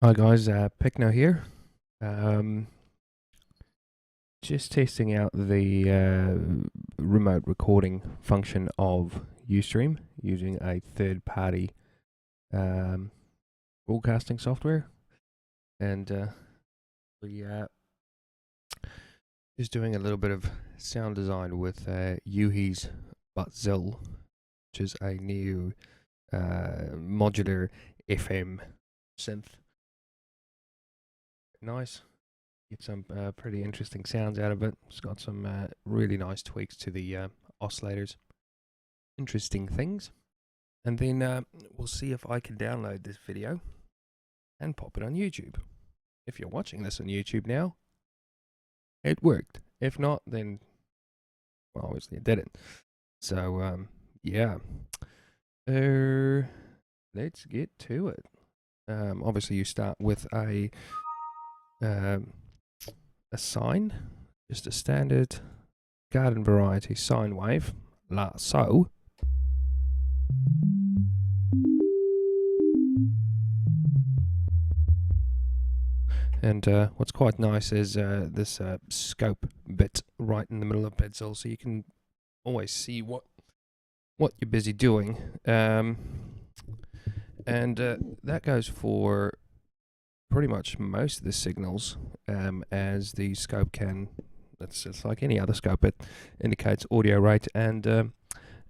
Hi guys, Pykno here. Um, just testing out the remote recording function of Ustream using a third-party broadcasting software, and we just doing a little bit of sound design with Yuhi's Bazille, which is a new modular FM synth. Nice. Get some pretty interesting sounds out of it. It's got some really nice tweaks to the oscillators. Interesting things. And then we'll see if I can download this video and pop it on YouTube. If you're watching this on YouTube now, it worked. If not, then, well, obviously it didn't. So, yeah. Let's get to it. Obviously you start with a sine, just a standard garden variety sine wave, like so. And what's quite nice is this scope bit right in the middle of Bazille, so you can always see what you're busy doing. And that goes for pretty much most of the signals, as the scope can, it's like any other scope, it indicates audio rate and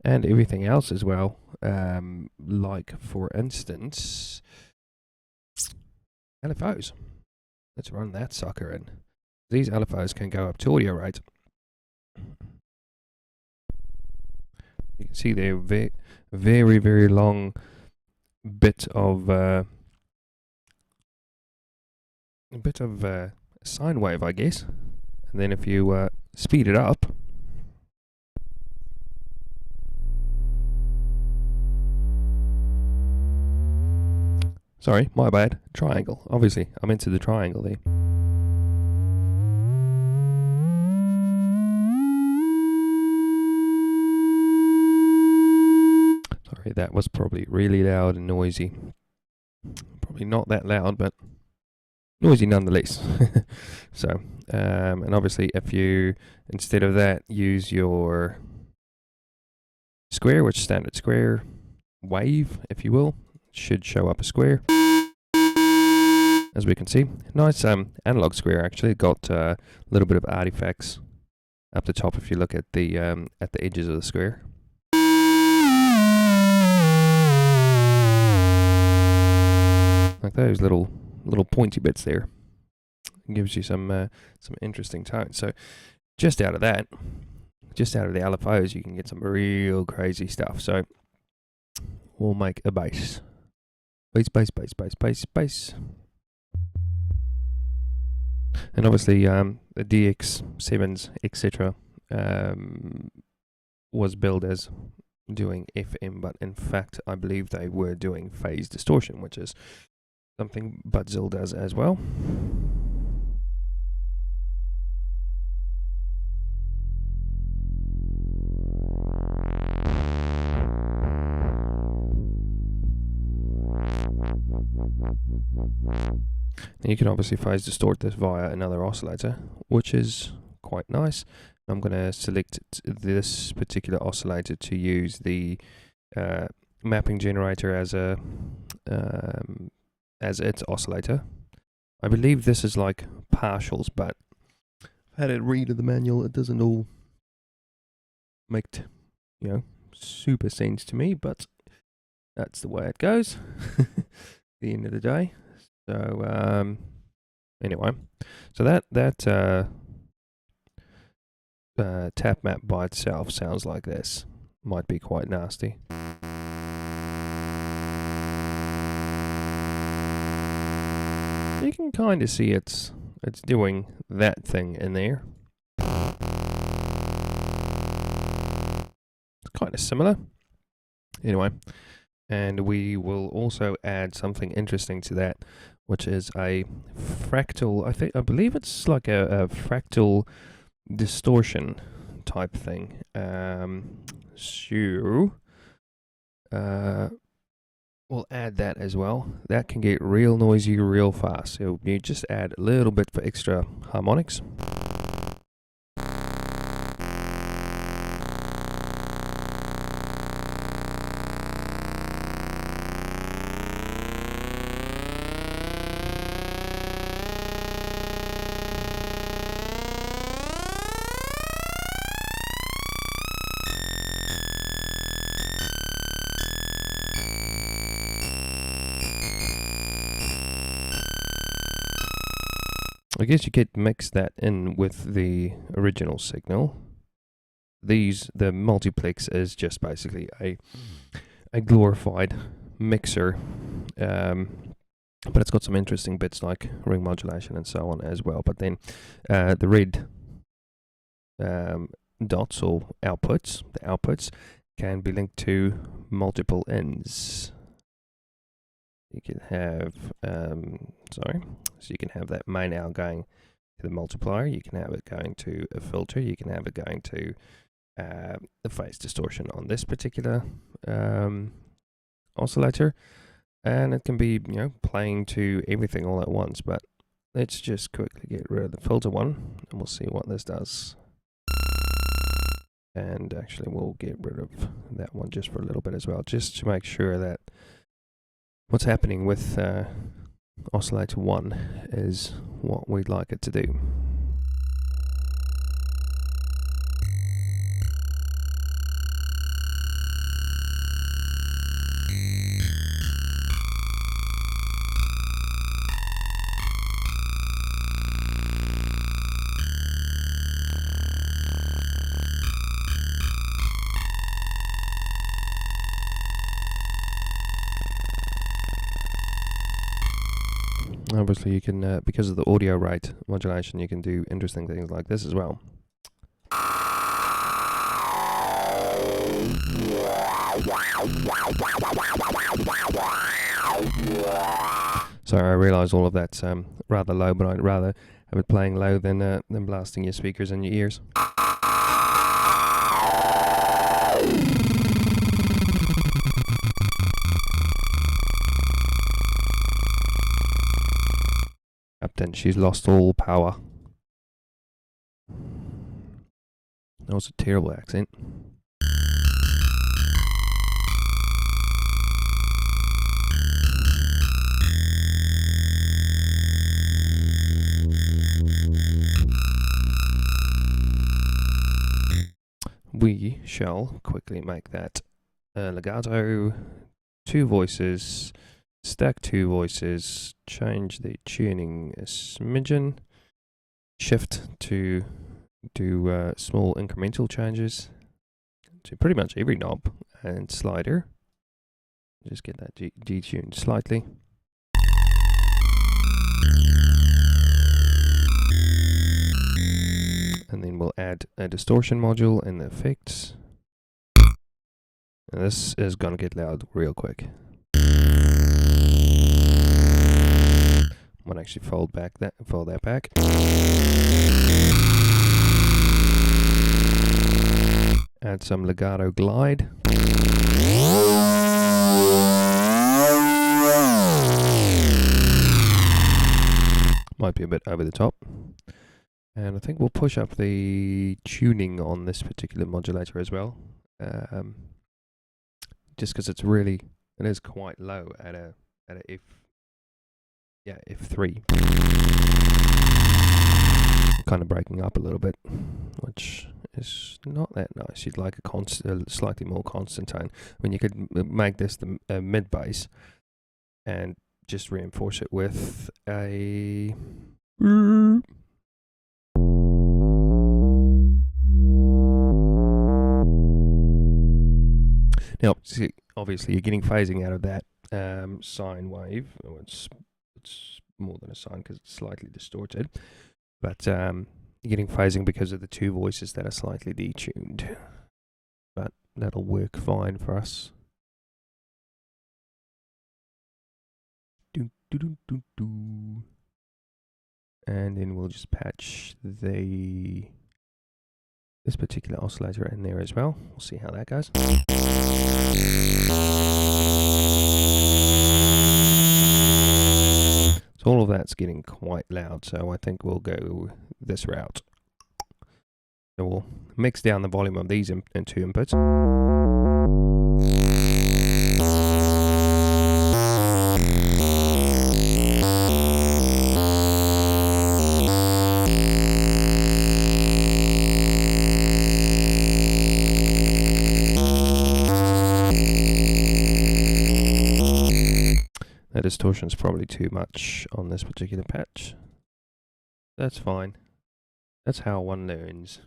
everything else as well. Like for instance, LFOs. Let's run that sucker in. These LFOs can go up to audio rate. You can see they're very, very long bit of sine wave, I guess. And then if you speed it up, sorry, my bad, triangle. Obviously, I'm into the triangle there. Sorry, that was probably really loud and noisy. Probably not that loud, but noisy nonetheless. So, and obviously if you, instead of that, use your square, which is standard square wave, if you will, it should show up a square. As we can see, nice analog square actually. It got a little bit of artifacts up the top if you look at the edges of the square. Like those little pointy bits there. It gives you some interesting tones. So just out of that, just out of the LFOs, you can get some real crazy stuff. So we'll make a bass. Bass, bass, bass, bass, bass, bass. And obviously the DX7s, etc. was billed as doing FM, but in fact I believe they were doing phase distortion, which is something Bazille does as well. And you can obviously phase distort this via another oscillator, which is quite nice. I'm going to select this particular oscillator to use the mapping generator as its oscillator. I believe this is like partials, but I've had a read of the manual. It doesn't all make super sense to me, but that's the way it goes. At the end of the day. So anyway, so that tap map by itself sounds like this. Might be quite nasty. You can kind of see it's doing that thing in there. It's kind of similar. Anyway, and we will also add something interesting to that, which is a fractal. I believe it's like a fractal distortion type thing. So we'll add that as well. That can get real noisy real fast. So you just add a little bit for extra harmonics. I guess you could mix that in with the original signal. The multiplex is just basically a glorified mixer, but it's got some interesting bits like ring modulation and so on as well. But then the red dots or outputs, the outputs can be linked to multiple ends. You can have, so you can have that main out going to the multiplier, you can have it going to a filter, you can have it going to the phase distortion on this particular oscillator, and it can be, you know, playing to everything all at once. But let's just quickly get rid of the filter one, and we'll see what this does. And actually we'll get rid of that one just for a little bit as well, just to make sure that what's happening with oscillator 1 is what we'd like it to do. Obviously you can, because of the audio rate modulation, you can do interesting things like this as well. So I realise all of that's rather low, but I'd rather have it playing low than blasting your speakers in your ears. Captain, she's lost all power. That was a terrible accent. We shall quickly make that legato, 2 voices, stack 2 voices, change the tuning a smidgen, shift to do small incremental changes to pretty much every knob and slider. Just get that detuned slightly. And then we'll add a distortion module in the effects. And this is going to get loud real quick. I'm going to actually fold that back. Add some legato glide. Might be a bit over the top. And I think we'll push up the tuning on this particular modulator as well. Just because it is quite low at a F3. Kind of breaking up a little bit, which is not that nice. You'd like a slightly more constant tone. When you could make this the mid bass and just reinforce it with a now, see, obviously you're getting phasing out of that sine wave. Oh, it's more than a sine because it's slightly distorted, but you're getting phasing because of the 2 voices that are slightly detuned. But that'll work fine for us. And then we'll just patch this particular oscillator in there as well. We'll see how that goes. of that's getting quite loud, so I think we'll go this route. So we'll mix down the volume of these two inputs. The distortion's probably too much on this particular patch. That's fine. That's how one learns.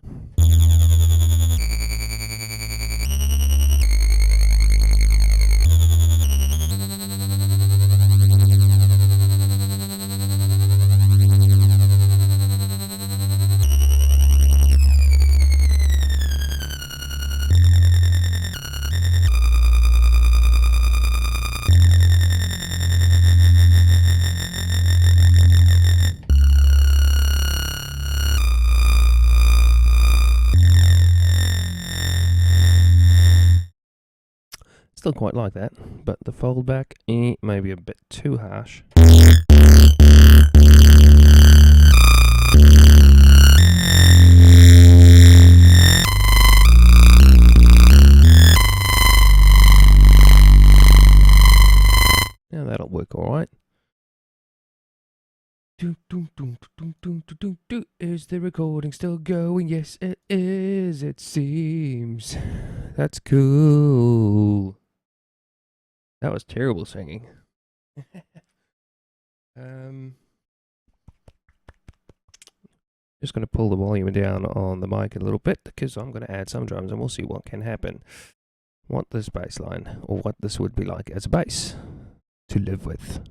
Still quite like that, but the fold back may be a bit too harsh. Now that'll work alright. Is the recording still going? Yes, it is, it seems. That's cool. That was terrible singing. Just going to pull the volume down on the mic a little bit because I'm going to add some drums and we'll see what can happen. What this bass line, or what this would be like as a bass to live with.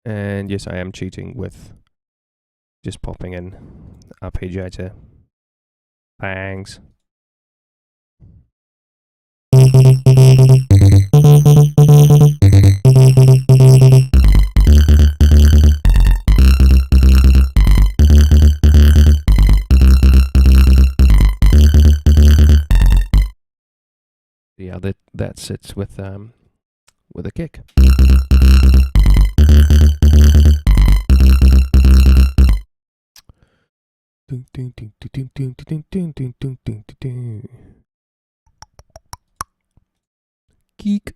And yes, I am cheating with just popping in arpeggiator bangs. Yeah, that sits with a kick. Geek.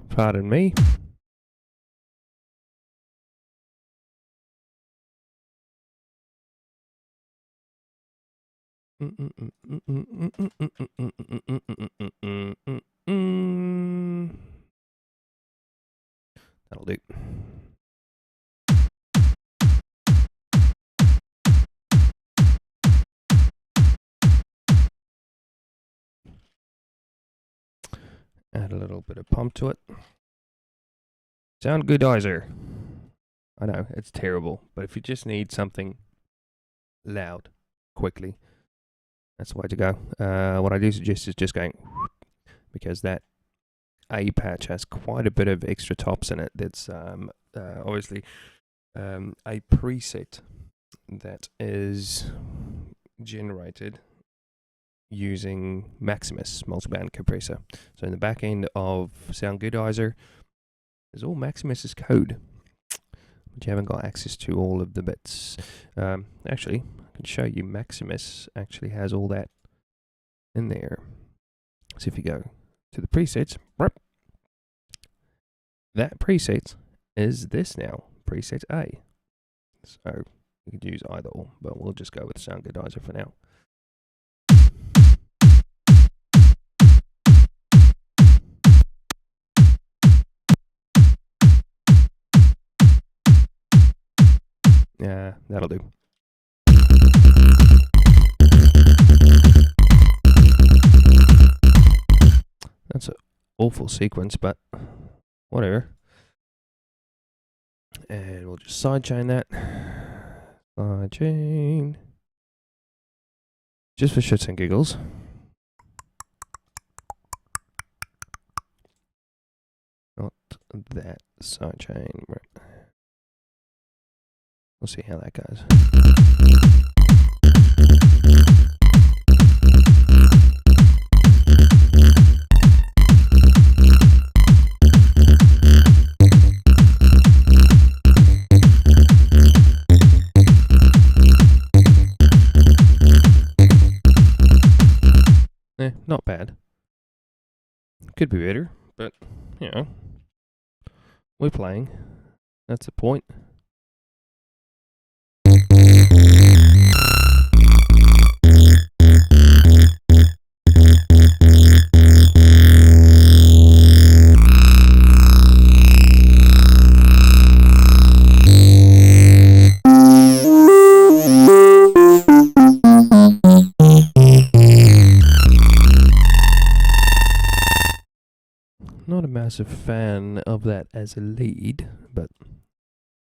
Pardon me. That'll do. Add a little bit of pump to it. Sound goodizer. I know, it's terrible, but if you just need something loud, quickly, that's the way to go. What I do suggest is just going, because that A patch has quite a bit of extra tops in it. That's obviously a preset that is generated using Maximus multiband compressor. So in the back end of Sound Goodizer is all Maximus's code, but you haven't got access to all of the bits. Actually, I can show you Maximus actually has all that in there. So if you go to the presets, that preset is this now, preset A. So you could use either or, but we'll just go with Sound Goodizer for now. Yeah, that'll do. That's an awful sequence, but whatever. And we'll just sidechain that. Sidechain. Just for shits and giggles. Not that sidechain. Right. We'll see how that goes. Could be better, but, you know, we're playing. That's the point. Not a massive fan of that as a lead, but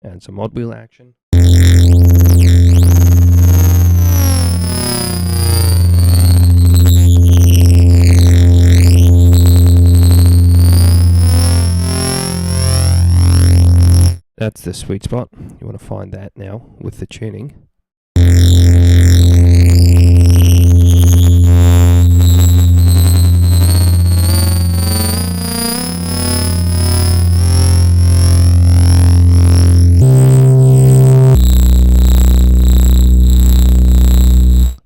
and some odd wheel action. That's the sweet spot. You want to find that now with the tuning.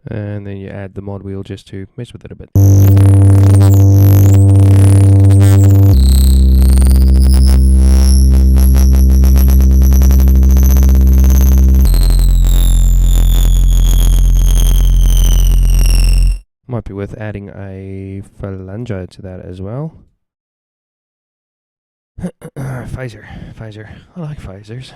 And then you add the mod wheel just to mess with it a bit. Might be worth adding a flanger to that as well. Phaser. I like phasers.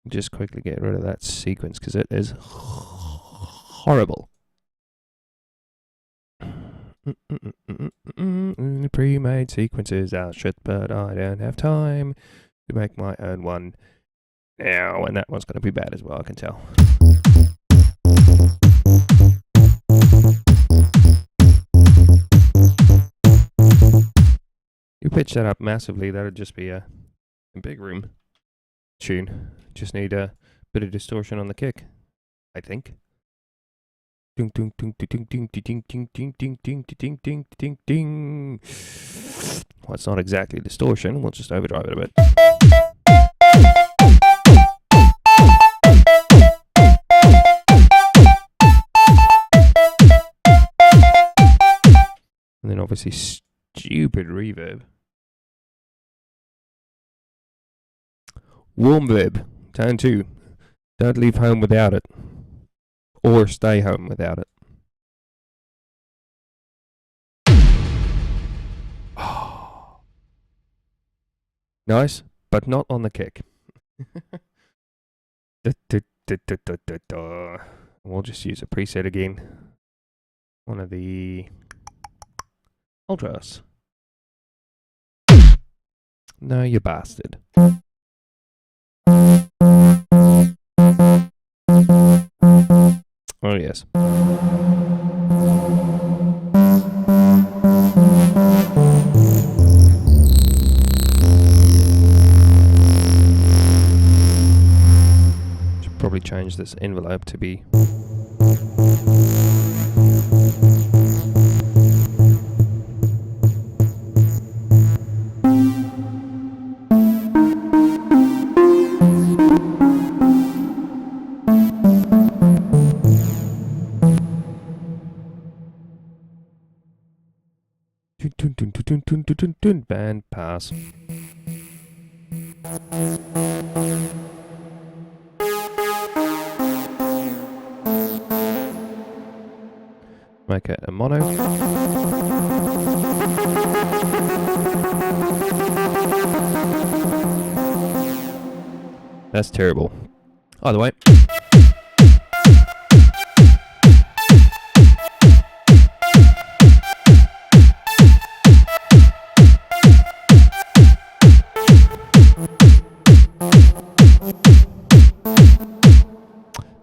Just quickly get rid of that sequence because it is horrible. Pre-made sequences are shit, but I don't have time to make my own one now, and that one's going to be bad as well, I can tell. You pitch that up massively, that would just be a big room tune. Just need a bit of distortion on the kick, I think. Ding ding ding ding ding ding ding ding ding ding ding ding ding ding. Well, it's not exactly distortion. We'll just overdrive it a bit. And then obviously stupid reverb. Warm verb. Turn 2. Don't leave home without it. Or stay home without it. Oh. Nice, but not on the kick. We'll just use a preset again. One of the ultras. No, you bastard. Oh, yes. Should probably change this envelope to be band pass. Make it a mono. That's terrible. Either way.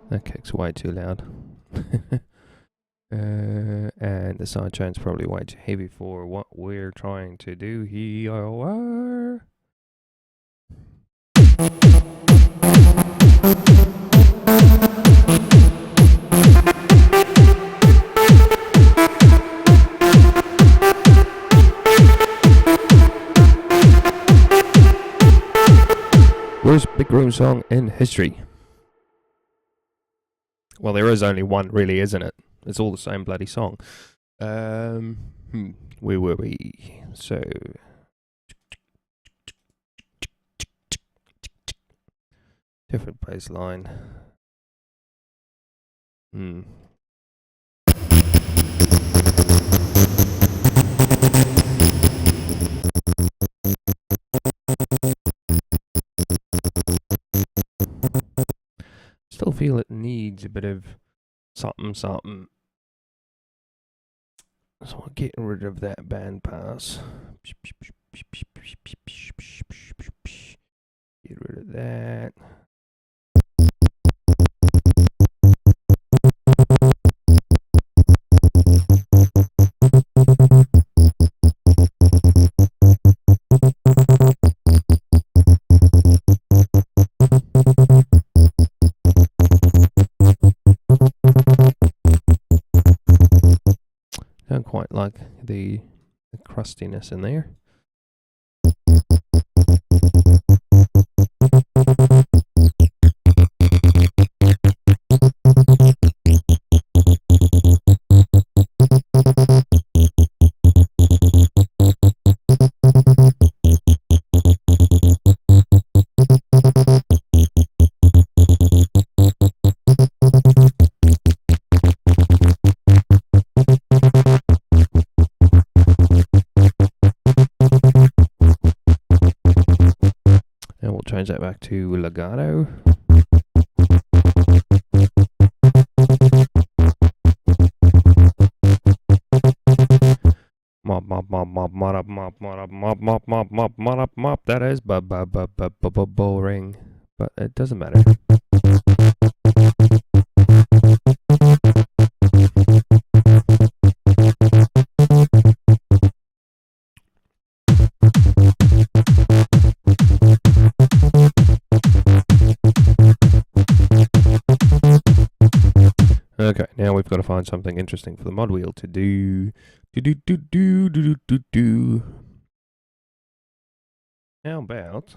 That kick's way too loud. And the sidechain's probably way too heavy for what we're trying to do here. Worst big room song in history. Well, there is only one, really, isn't it? It's all the same bloody song. Where were we? So, different bass line. Still feel it needs a bit of something. So I'm getting rid of that band pass. Get rid of that. Don't quite like the crustiness in there. Change that back to legato. Mop. That is boring, but it doesn't matter. Okay, now we've got to find something interesting for the mod wheel to do. How about...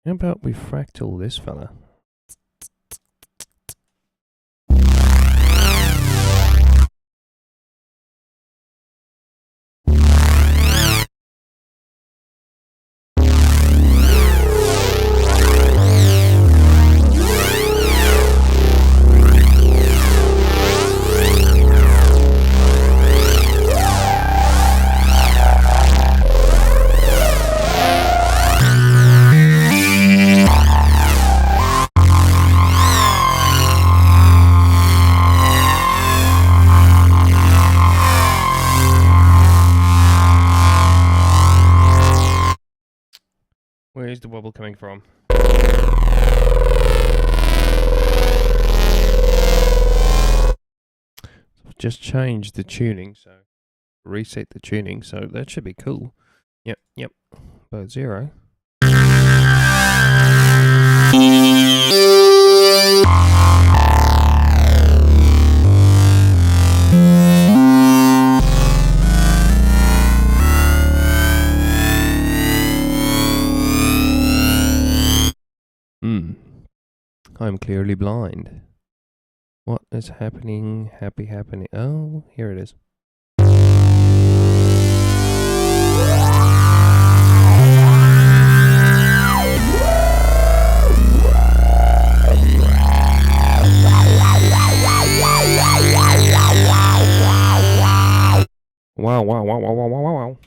How about we fractal this fella? Where's the wobble coming from? I've just changed the tuning, so reset the tuning, so that should be cool. Yep. Both 0. I'm clearly blind. What is happening? Happening. Oh, here it is. wow, wow, wow, wow, wow, wow.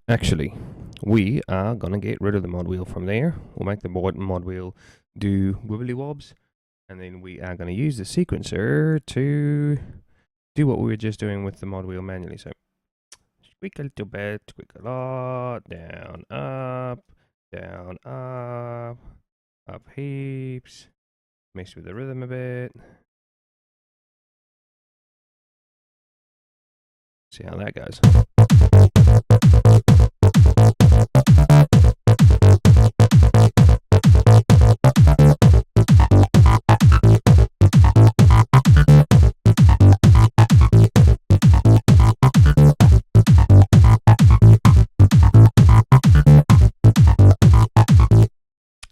Actually, we are gonna get rid of the mod wheel from there. We'll make the mod wheel do wibbly wobs, and then we are gonna use the sequencer to do what we were just doing with the mod wheel manually. So squeak a little bit, squeak a lot, down, up, up heaps, mess with the rhythm a bit. See how that goes.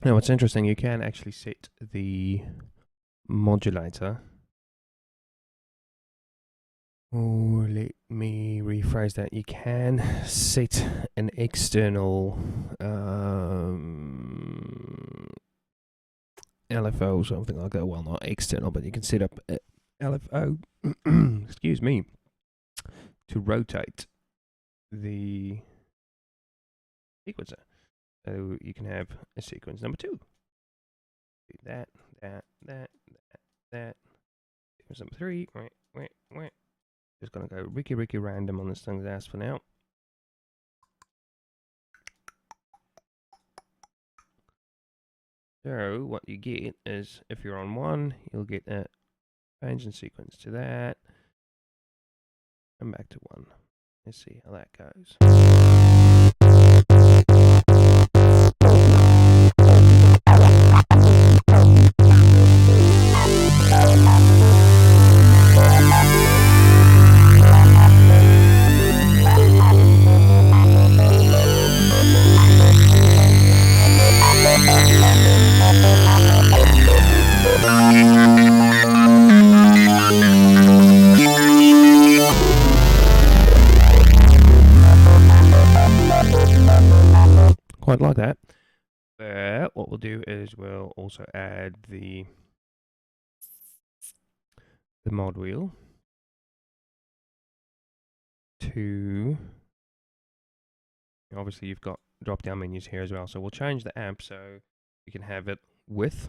Now what's interesting, you can actually set the modulator. Oh, let me rephrase that. You can set an external LFO or something like that. Well, not external, but you can set up a LFO, excuse me, to rotate the sequencer. So you can have a sequence number 2. Do that. Sequence number 3. Just gonna go Ricky random on this thing's ass for now. So what you get is, if you're on 1, you'll get a change in sequence to that. And back to 1. Let's see how that goes. Quite like that. But what we'll do is we'll also add the mod wheel to, obviously you've got drop down menus here as well, so we'll change the amp so you can have it with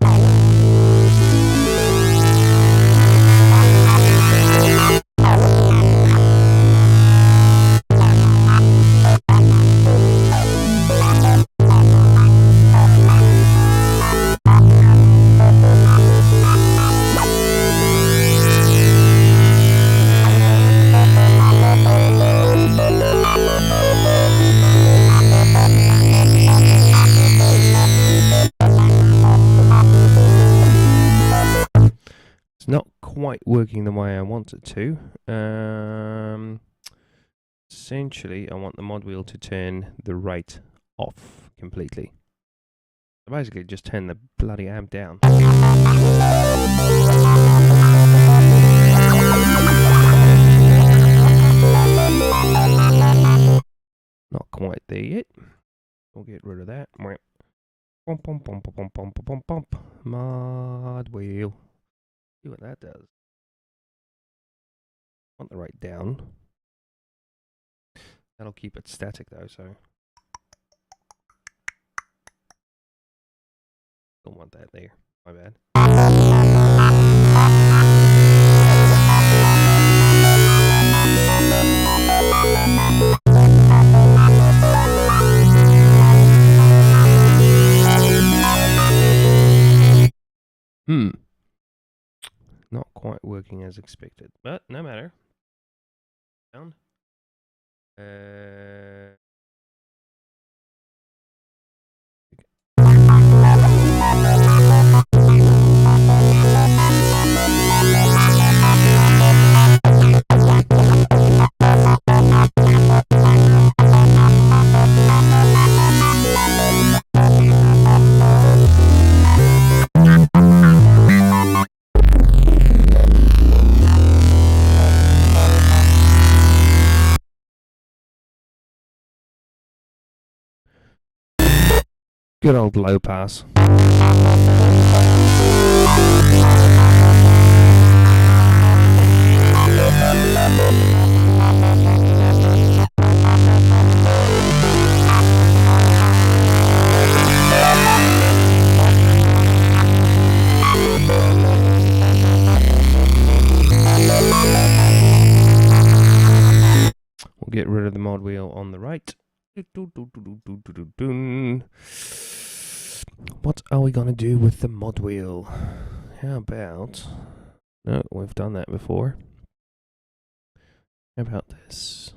not quite working the way I want it to. Essentially, I want the mod wheel to turn the rate off completely. So basically, just turn the bloody amp down. Not quite there yet. We'll get rid of that. Mod wheel. See what that does. Want the rate down. That'll keep it static though, so don't want that there. My bad. Not quite working as expected, but no matter. Down. Good old low pass. We'll get rid of the mod wheel on the right. What are we going to do with the mod wheel? How about... No, we've done that before. How about this?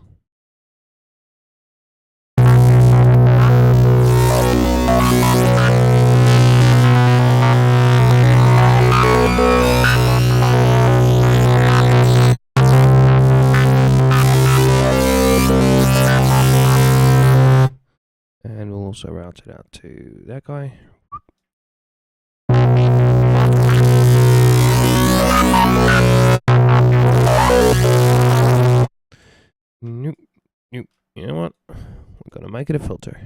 And we'll also route it out to that guy. Nope, nope. You know what? We're gonna make it a filter.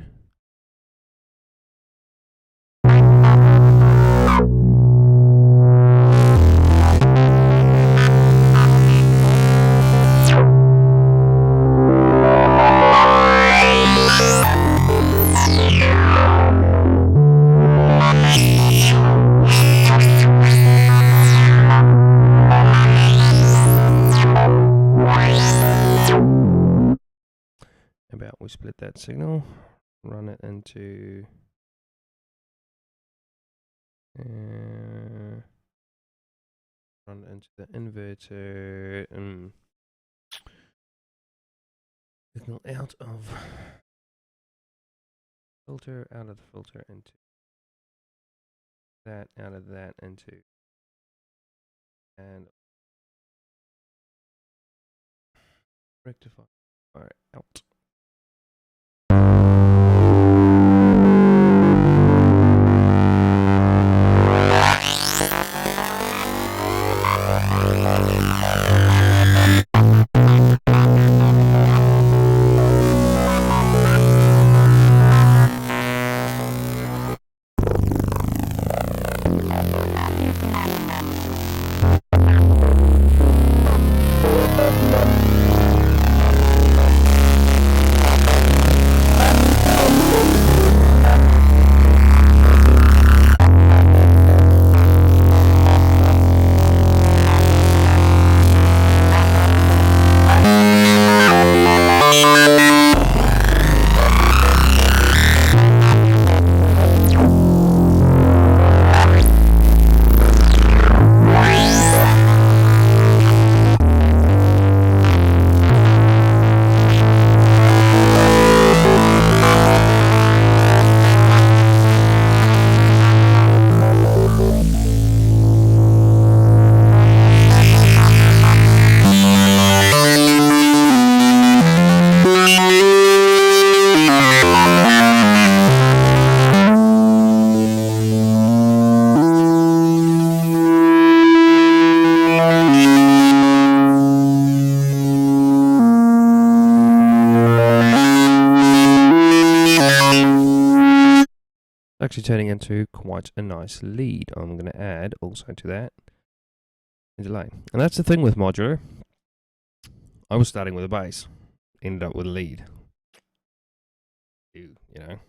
About we split that signal, run it into run it into the inverter and signal out of filter, out of the filter into that, out of that into and rectify. All right, out. Actually turning into quite a nice lead. I'm going to add also to that a delay. And that's the thing with Modular. I was starting with a bass, ended up with a lead. You know.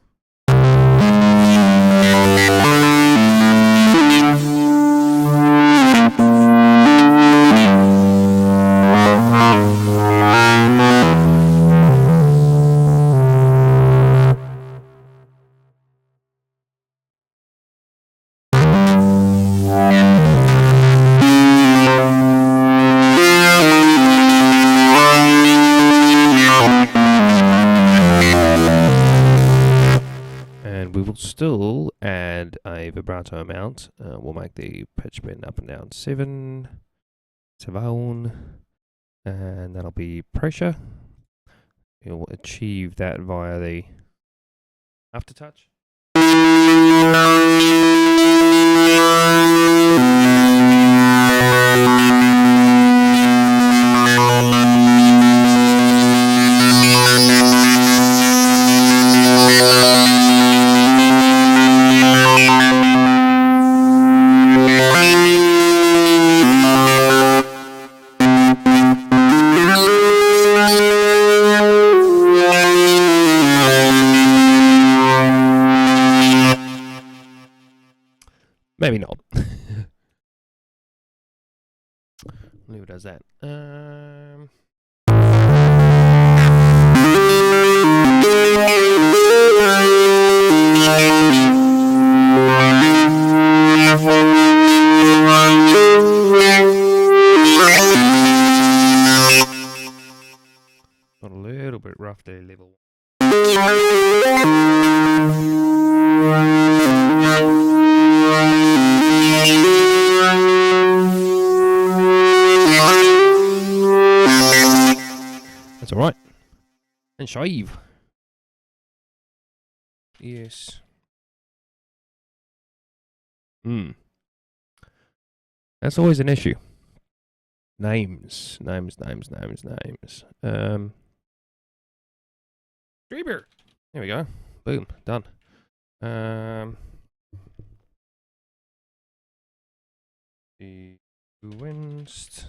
We will still add a vibrato amount. We'll make the pitch bend up and down 7, and that'll be pressure. You'll achieve that via the aftertouch. Maybe not. Leave it as that. Got a little bit rough there, level. That's alright. And shave. Yes. That's always an issue. Names. Dreamer. There we go. Boom. Done. Sequenced.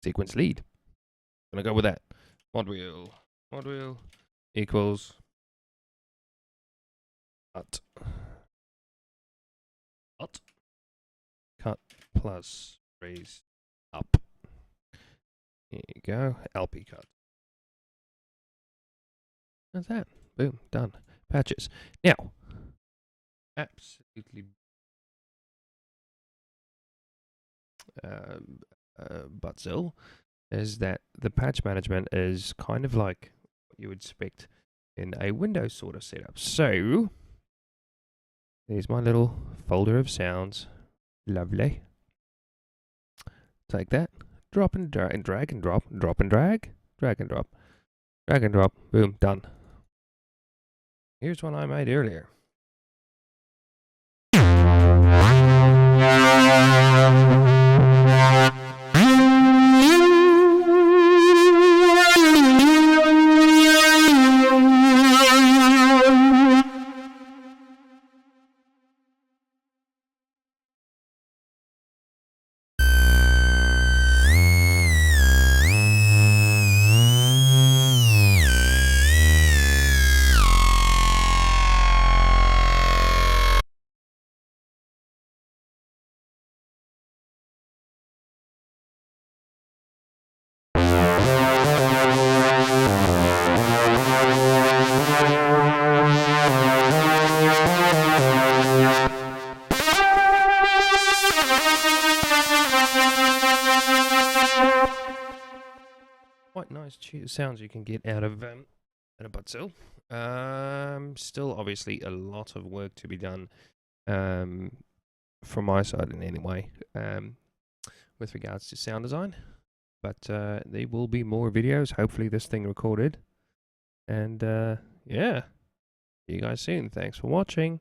Sequence lead. Gonna go with that. Modular equals cut plus raise up. Here you go. LP cut. That's that. Boom. Done. Patches. Now, absolutely Bazille is that the patch management is kind of like what you would expect in a Windows sort of setup. So there's my little folder of sounds. Lovely. Take that, drop and drag and drag and drop, drop and drag, drag and drop, drag and drop, boom, done. Here's one I made earlier. Quite nice sounds you can get out of Bazille. Still, obviously, a lot of work to be done from my side in any way with regards to sound design. But there will be more videos. Hopefully, this thing recorded. And yeah, see you guys soon. Thanks for watching.